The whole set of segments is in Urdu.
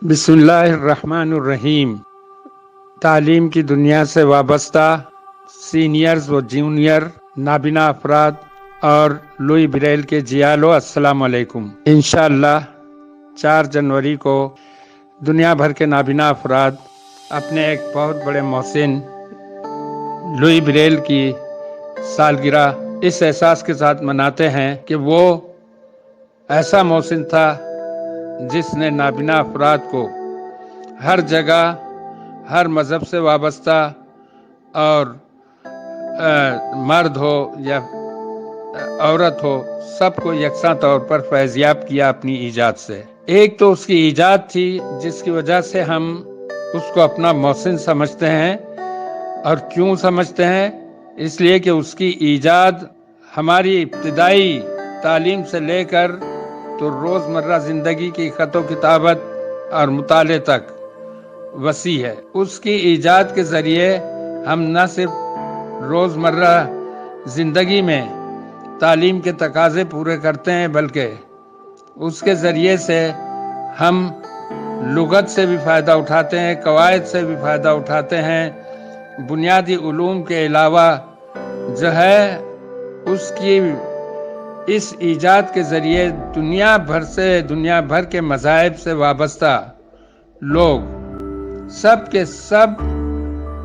بسم اللہ الرحمن الرحیم۔ تعلیم کی دنیا سے وابستہ سینئرز و جونیئر نابینا افراد اور لوئی بریل کے جیالو، السلام علیکم۔ انشاءاللہ 4 جنوری کو دنیا بھر کے نابینا افراد اپنے ایک بہت بڑے محسن لوئی بریل کی سالگرہ اس احساس کے ساتھ مناتے ہیں کہ وہ ایسا محسن تھا جس نے نابینا افراد کو ہر جگہ، ہر مذہب سے وابستہ اور مرد ہو یا عورت ہو، سب کو یکساں طور پر فیضیاب کیا اپنی ایجاد سے۔ ایک تو اس کی ایجاد تھی جس کی وجہ سے ہم اس کو اپنا محسن سمجھتے ہیں، اور کیوں سمجھتے ہیں؟ اس لیے کہ اس کی ایجاد ہماری ابتدائی تعلیم سے لے کر تو روزمرہ زندگی کی خط و کتابت اور مطالعے تک وسیع ہے۔ اس کی ایجاد کے ذریعے ہم نہ صرف روزمرہ زندگی میں تعلیم کے تقاضے پورے کرتے ہیں، بلکہ اس کے ذریعے سے ہم لغت سے بھی فائدہ اٹھاتے ہیں، قواعد سے بھی فائدہ اٹھاتے ہیں۔ بنیادی علوم کے علاوہ جو ہے اس کی اس ایجاد کے ذریعے دنیا بھر کے مذاہب سے وابستہ لوگ سب کے سب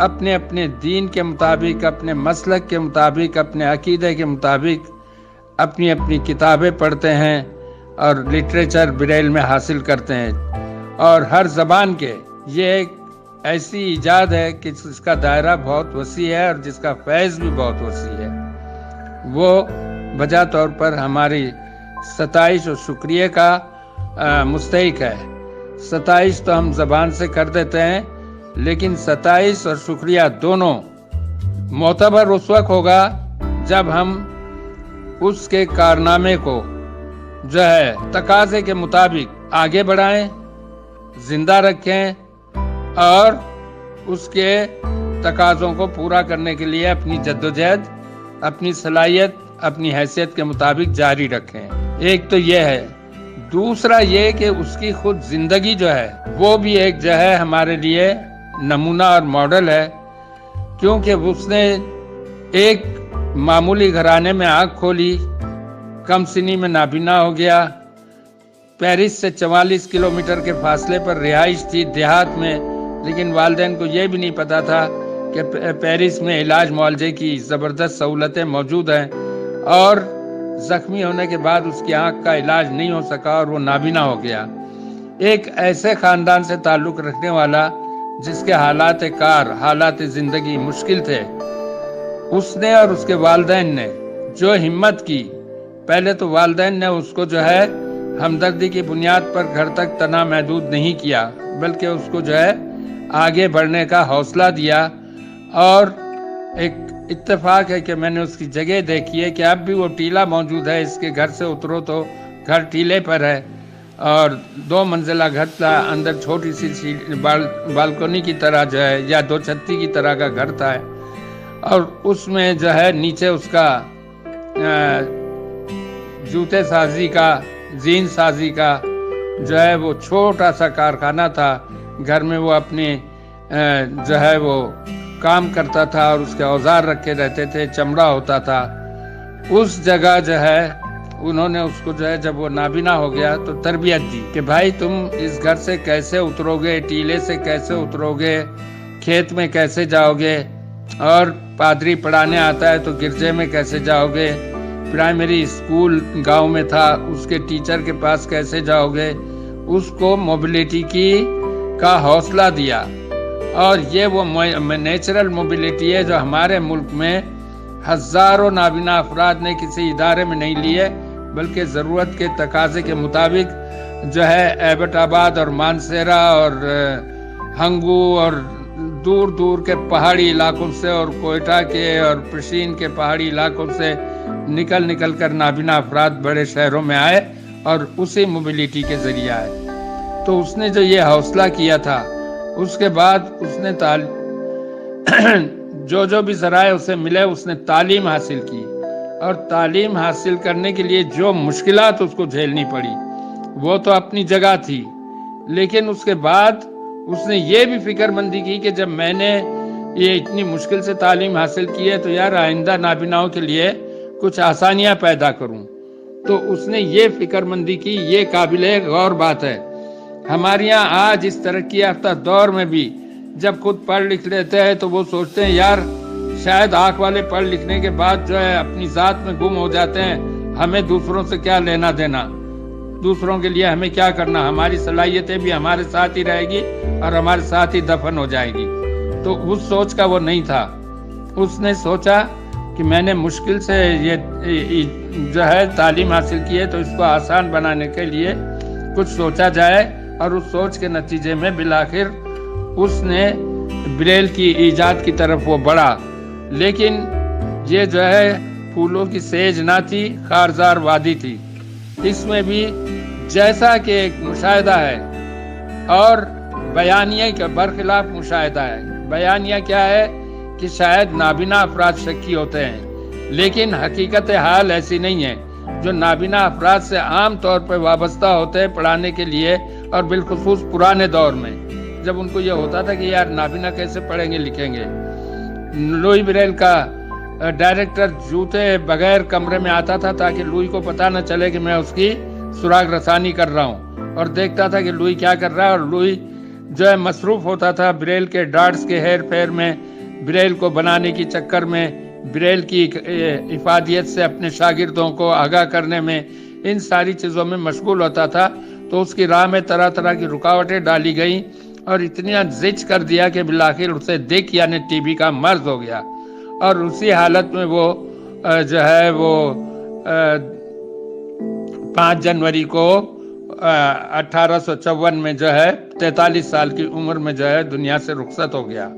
اپنے اپنے دین کے مطابق، اپنے مسلک کے مطابق، اپنے عقیدے کے مطابق اپنی اپنی کتابیں پڑھتے ہیں اور لٹریچر بریل میں حاصل کرتے ہیں، اور ہر زبان کے یہ ایک ایسی ایجاد ہے کہ جس کا دائرہ بہت وسیع ہے اور جس کا فیض بھی بہت وسیع ہے۔ وہ بجا طور پر ہماری ستائش اور شکریہ کا مستحق ہے۔ ستائش تو ہم زبان سے کر دیتے ہیں، لیکن ستائش اور شکریہ دونوں معتبر اس وقت ہوگا جب ہم اس کے کارنامے کو جو ہے تقاضے کے مطابق آگے بڑھائیں، زندہ رکھیں، اور اس کے تقاضوں کو پورا کرنے کے لیے اپنی جدوجہد، اپنی صلاحیت، اپنی حیثیت کے مطابق جاری رکھیں۔ ایک تو یہ ہے۔ دوسرا یہ کہ اس کی خود زندگی جو ہے وہ بھی ایک جو ہے ہمارے لیے نمونہ اور ماڈل ہے، کیونکہ اس نے ایک معمولی گھرانے میں آنکھ کھولی، کم سنی میں نابینا ہو گیا، پیرس سے 44 کلومیٹر کے فاصلے پر رہائش تھی دیہات میں، لیکن والدین کو یہ بھی نہیں پتا تھا کہ پیرس میں علاج معالجے کی زبردست سہولتیں موجود ہیں، اور زخمی ہونے کے بعد اس کی آنکھ کا علاج نہیں ہو سکا اور وہ نابینا ہو گیا۔ ایک ایسے خاندان سے تعلق رکھنے والا جس کے حالات زندگی مشکل تھے، اس نے اور اس کے والدین نے جو ہمت کی، پہلے تو والدین نے اس کو جو ہے ہمدردی کی بنیاد پر گھر تک تنہا محدود نہیں کیا، بلکہ اس کو جو ہے آگے بڑھنے کا حوصلہ دیا۔ اور ایک اتفاق ہے کہ میں نے اس کی جگہ دیکھی ہے کہ اب بھی وہ ٹیلا موجود ہے، اس کے گھر سے اترو تو گھر ٹیلے پر ہے، اور 2 منزلہ گھر تھا، اندر چھوٹی سی بالکنی کی طرح جو ہے یا 2 چھتی کی طرح کا گھر تھا، اور اس میں جو ہے نیچے اس کا جوتے سازی کا، زین سازی کا جو ہے وہ چھوٹا سا کارخانہ تھا۔ گھر میں وہ اپنے جو ہے وہ کام کرتا تھا اور اس کے اوزار رکھے رہتے تھے، چمڑا ہوتا تھا۔ اس جگہ جو ہے انہوں نے اس کو جو ہے جب وہ نابینا ہو گیا تو تربیت دی کہ بھائی تم اس گھر سے کیسے اترو گے، ٹیلے سے کیسے اترو گے، کھیت میں کیسے جاؤ گے، اور پادری پڑھانے آتا ہے تو گرجے میں کیسے جاؤ گے، پرائمری اسکول گاؤں میں تھا اس کے ٹیچر کے پاس کیسے جاؤ گے۔ اس کو موبلٹی کا حوصلہ دیا، اور یہ وہ نیچرل موبلٹی ہے جو ہمارے ملک میں ہزاروں نابینا افراد نے کسی ادارے میں نہیں لیے، بلکہ ضرورت کے تقاضے کے مطابق جو ہے ایبٹ آباد اور مانسیرا اور ہنگو اور دور دور کے پہاڑی علاقوں سے اور کوئٹہ کے اور پشین کے پہاڑی علاقوں سے نکل کر نابینا افراد بڑے شہروں میں آئے، اور اسی موبلٹی کے ذریعے آئے۔ تو اس نے جو یہ حوصلہ کیا تھا، اس کے بعد اس نے جو بھی ذرائع اسے ملے اس نے تعلیم حاصل کی، اور تعلیم حاصل کرنے کے لیے جو مشکلات اس کو جھیلنی پڑی وہ تو اپنی جگہ تھی، لیکن اس کے بعد اس نے یہ بھی فکر مندی کی کہ جب میں نے یہ اتنی مشکل سے تعلیم حاصل کی ہے تو یار آئندہ نابیناؤں کے لیے کچھ آسانیاں پیدا کروں. تو اس نے یہ فکر مندی کی. یہ قابل غور بات ہے. ہمارے یہاں آج اس ترقی یافتہ دور میں بھی جب خود پڑھ لکھ لیتے ہیں تو وہ سوچتے ہیں یار شاید آنکھ والے پڑھ لکھنے کے بعد جو ہے اپنی ذات میں گم ہو جاتے ہیں. ہمیں دوسروں سے کیا لینا دینا, دوسروں کے لیے ہمیں کیا کرنا, ہماری صلاحیتیں بھی ہمارے ساتھ ہی رہے گی اور ہمارے ساتھ ہی دفن ہو جائے گی. تو اس سوچ کا وہ نہیں تھا. اس نے سوچا کہ میں نے مشکل سے یہ جو ہے تعلیم حاصل کی ہے تو اس کو آسان بنانے کے لیے کچھ سوچا جائے, اور اس سوچ کے نتیجے میں بالآخر اس نے بریل کی ایجاد کی طرف وہ بڑھا. لیکن یہ جو ہے پھولوں کی سیج نہ تھی, خارزار وادی تھی. اس میں بھی جیسا کہ ایک مشاہدہ ہے اور بیانیہ کا برخلاف مشاہدہ ہے. بیانیہ کیا ہے کہ شاید نابینا افراد شکی ہوتے ہیں, لیکن حقیقت حال ایسی نہیں ہے. جو نابینا افراد سے عام طور پر وابستہ ہوتے ہیں پڑھانے کے لیے, اور بالخصوص پرانے دور میں جب ان کو یہ ہوتا تھا کہ یار نابینا کیسے پڑھیں گے لکھیں گے. لوئی بریل کا ڈائریکٹر جوتے بغیر کمرے میں آتا تھا تاکہ لوئی کو پتہ نہ چلے کہ میں اس کی سراغ رسانی کر رہا ہوں, اور دیکھتا تھا کہ لوئی کیا کر رہا ہے. اور لوئی جو ہے مصروف ہوتا تھا بریل کے ڈارٹس کے ہیر پھیر میں, بریل کو بنانے کی چکر میں, بریل کی افادیت سے اپنے شاگردوں کو آگاہ کرنے میں, ان ساری چیزوں میں مشغول ہوتا تھا. تو اس کی راہ میں طرح طرح کی رکاوٹیں ڈالی گئیں اور اتنی زچ کر دیا کہ بالآخر اسے دک یعنی ٹی بی کا مرض ہو گیا. اور اسی حالت میں وہ جو ہے وہ 5 جنوری کو 1854 میں جو ہے 43 سال کی عمر میں جو ہے دنیا سے رخصت ہو گیا.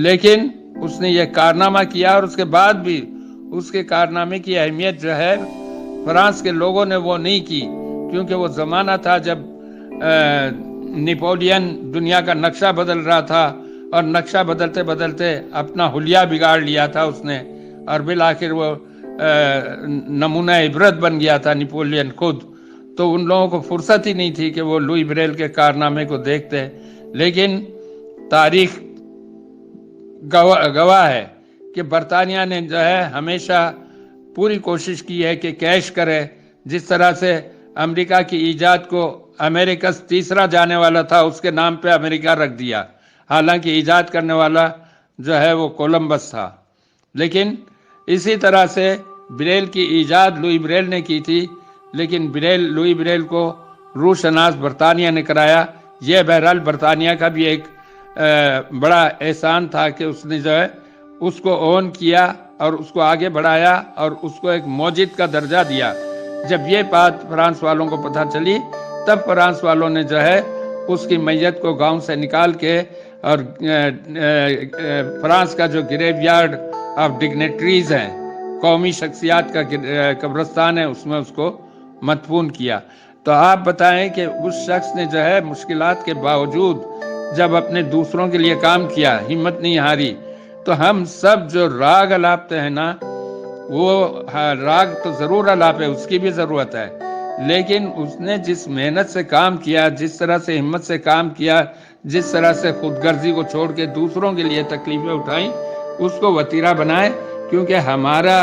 لیکن اس نے یہ کارنامہ کیا, اور اس کے بعد بھی اس کے کارنامے کی اہمیت جو ہے فرانس کے لوگوں نے وہ نہیں کی, کیونکہ وہ زمانہ تھا جب نیپولین دنیا کا نقشہ بدل رہا تھا, اور نقشہ بدلتے بدلتے اپنا حلیہ بگاڑ لیا تھا اس نے, اور بالآخر وہ نمونہ عبرت بن گیا تھا نیپولین خود. تو ان لوگوں کو فرصت ہی نہیں تھی کہ وہ لوئی بریل کے کارنامے کو دیکھتے. لیکن تاریخ گواہ ہے کہ برطانیہ نے جو ہے ہمیشہ پوری کوشش کی ہے کہ کیش کرے. جس طرح سے امریکہ کی ایجاد کو امریکس تیسرا جانے والا تھا, اس کے نام پہ امریکہ رکھ دیا, حالانکہ ایجاد کرنے والا جو ہے وہ کولمبس تھا. لیکن اسی طرح سے بریل کی ایجاد لوئی بریل نے کی تھی, لیکن لوئی بریل کو روح شناس برطانیہ نے کرایا. یہ بہرحال برطانیہ کا بھی ایک بڑا احسان تھا کہ اس نے جو ہے اس کو اون کیا اور اس کو آگے بڑھایا اور اس کو ایک موجد کا درجہ دیا. جب یہ بات فرانس والوں کو پتہ چلی تب فرانس والوں نے جو ہے اس کی میت کو گاؤں سے نکال کے, اور فرانس کا جو گریو یارڈ آف ڈگنیٹریز ہیں, قومی شخصیات کا قبرستان ہے, اس میں اس کو مدفون کیا. تو آپ بتائیں کہ اس شخص نے جو ہے مشکلات کے باوجود جب اپنے دوسروں کے لیے کام کیا, ہمت نہیں ہاری. تو ہم سب جو راگ الاپتے ہیں نا, وہ راگ تو ضرور الاپے, اس کی بھی ضرورت ہے, لیکن اس نے جس محنت سے کام کیا, جس طرح سے ہمت سے کام کیا, جس طرح سے خود غرضی کو چھوڑ کے دوسروں کے لیے تکلیفیں اٹھائیں, اس کو وتیرہ بنائے. کیونکہ ہمارا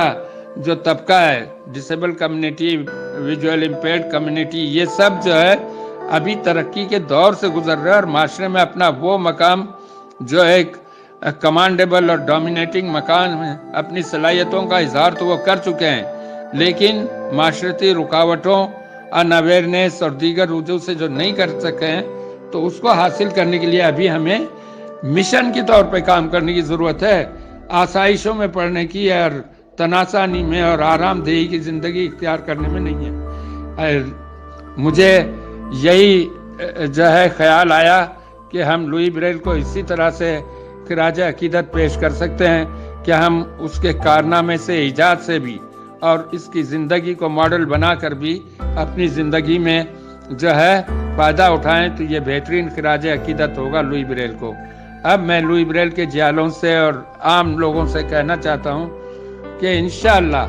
جو طبقہ ہے, disable community, visual impaired community, یہ سب جو ہے ابھی ترقی کے دور سے گزر رہا ہے, اور معاشرے میں اپنا وہ مقام جو ایک کمانڈیبل اور ڈومینیٹنگ مکان میں اپنی صلاحیتوں کا اظہار تو وہ کر چکے ہیں, لیکن معاشرتی رکاوٹوں, ان اویئرنیس اور دیگر وجوہ سے جو نہیں کر سکے ہیں, تو اس کو حاصل کرنے کے لیے ابھی ہمیں مشن کے طور پہ کام کرنے کی ضرورت ہے. آسائشوں میں پڑھنے کی اور تناسانی میں اور آرام دہی کی زندگی اختیار کرنے میں نہیں ہے. مجھے یہی جو ہے خیال آیا کہ ہم لوئی بریل کو اسی طرح سے خراج عقیدت پیش کر سکتے ہیں کہ ہم اس کے کارنامے سے, ایجاد سے بھی, اور اس کی زندگی کو ماڈل بنا کر بھی اپنی زندگی میں جو ہے فائدہ اٹھائیں. تو یہ بہترین خراج عقیدت ہوگا لوئی بریل کو. اب میں لوئی بریل کے جیالوں سے اور عام لوگوں سے کہنا چاہتا ہوں کہ انشاءاللہ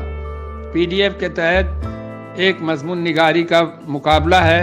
پی ڈی ایف کے تحت ایک مضمون نگاری کا مقابلہ ہے,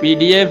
PDF